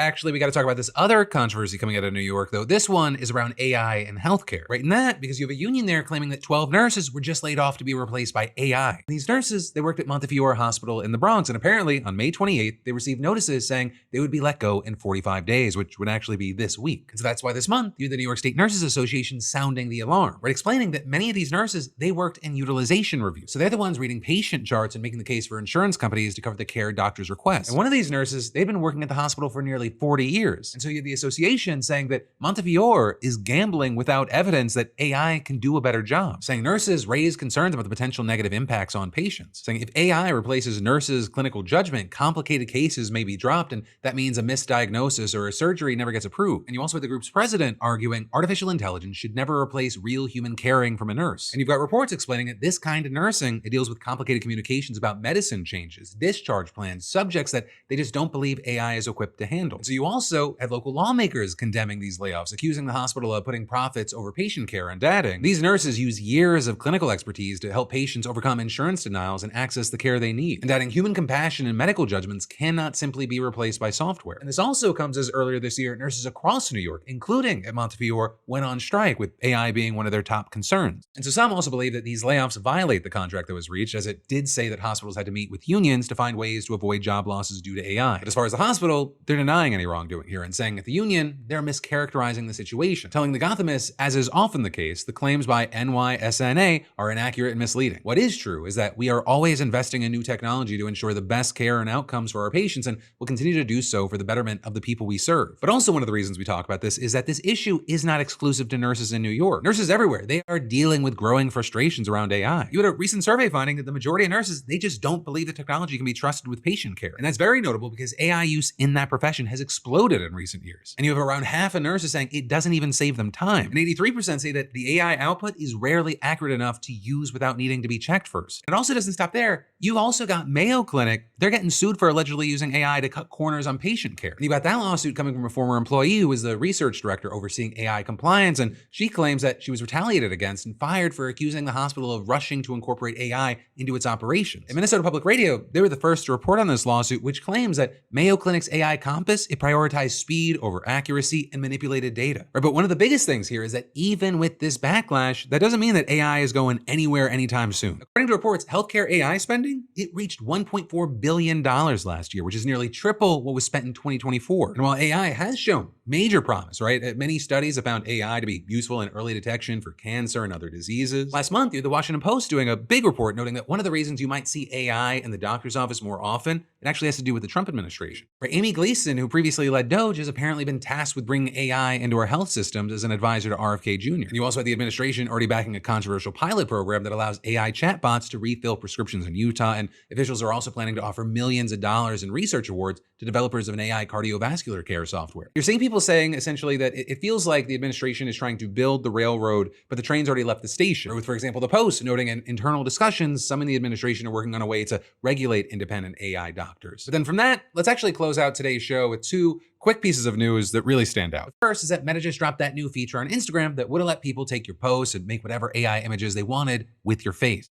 actually, we got to talk about this other controversy coming out of New York, though. This one is around AI and healthcare, right? And that because you have a union there claiming that 12 nurses were just laid off to be replaced by AI. And these nurses, they worked at Montefiore Hospital in the Bronx, and apparently on May 28th, they received notices saying they would be let go in 45 days, which would actually be this week. And so that's why this month, you had the New York State Nurses Association sounding the alarm, right? Explaining that many of these nurses, they worked in utilization reviews. So they're the ones reading patient charts and making the case for insurance companies to cover the care doctors request. And one of these nurses, they've been working at the hospital for nearly 40 years. And so you have the association saying that Montefiore is gambling without evidence that AI can do a better job, saying nurses raise concerns about the potential negative impacts on patients, saying if AI replaces nurses' clinical judgment, complicated cases may be dropped, and that means a misdiagnosis or a surgery never gets approved. And you also have the group's president arguing artificial intelligence should never replace real human caring from a nurse. And you've got reports explaining that this kind of nursing, it deals with complicated communications about medicine changes, discharge plans, subjects that they just don't believe AI is equipped to handle. And so you also had local lawmakers condemning these layoffs, accusing the hospital of putting profits over patient care, and adding, these nurses use years of clinical expertise to help patients overcome insurance denials and access the care they need. And adding human compassion and medical judgments cannot simply be replaced by software. And this also comes as earlier this year, nurses across New York, including at Montefiore, went on strike, with AI being one of their top concerns. And so some also believe that these layoffs violate the contract that was reached, as it did say that hospitals had to meet with unions to find ways to avoid job losses due to AI. But as far as the hospital, they're denying any wrongdoing here and saying at the union, they're mischaracterizing the situation, telling the Gothamists, as is often the case, the claims by NYSNA are inaccurate and misleading. What is true is that we are always investing in new technology to ensure the best care and outcomes for our patients, and will continue to do so for the betterment of the people we serve. But also one of the reasons we talk about this is that this issue is not exclusive to nurses in New York. Nurses everywhere, they are dealing with growing frustrations around AI. You had a recent survey finding that the majority of nurses, they just don't believe the technology can be trusted with patient care. And that's very notable because AI use in that profession has exploded in recent years. And you have around half of nurses saying it doesn't even save them time. And 83% say that the AI output is rarely accurate enough to use without needing to be checked first. It also doesn't stop there. You've also got Mayo Clinic. They're getting sued for allegedly using AI to cut corners on patient care. And you got that lawsuit coming from a former employee who was the research director overseeing AI compliance, and she claims that she was retaliated against and fired for accusing the hospital of rushing to incorporate AI into its operations. And Minnesota Public Radio, they were the first to report on this lawsuit, which claims that Mayo Clinic's AI Compass, it prioritized speed over accuracy and manipulated data. Right, but one of the biggest things here is that even with this backlash, that doesn't mean that AI is going anywhere anytime soon. According to reports, healthcare AI spending, it reached $1.4 billion last year, which is nearly triple what was spent in 2024. And while AI has shown major promise, right? Many studies have found AI to be useful in early detection for cancer and other diseases. Last month, you had the Washington Post doing a big report noting that one of the reasons you might see AI in the doctor's office more often, it actually has to do with the Trump administration. Right? Amy Gleason, who previously led DOGE, has apparently been tasked with bringing AI into our health systems as an advisor to RFK Jr. And you also had the administration already backing a controversial pilot program that allows AI chatbots to refill prescriptions in Utah, and officials are also planning to offer millions of dollars in research awards to developers of an AI cardiovascular care software. You're seeing people saying essentially that it feels like the administration is trying to build the railroad, but the train's already left the station. Or with, for example, the Post noting in internal discussions, some in the administration are working on a way to regulate independent AI doctors. But then from that, let's actually close out today's show with two quick pieces of news that really stand out. The first is that Meta just dropped that new feature on Instagram that would have let people take your posts and make whatever AI images they wanted with your face.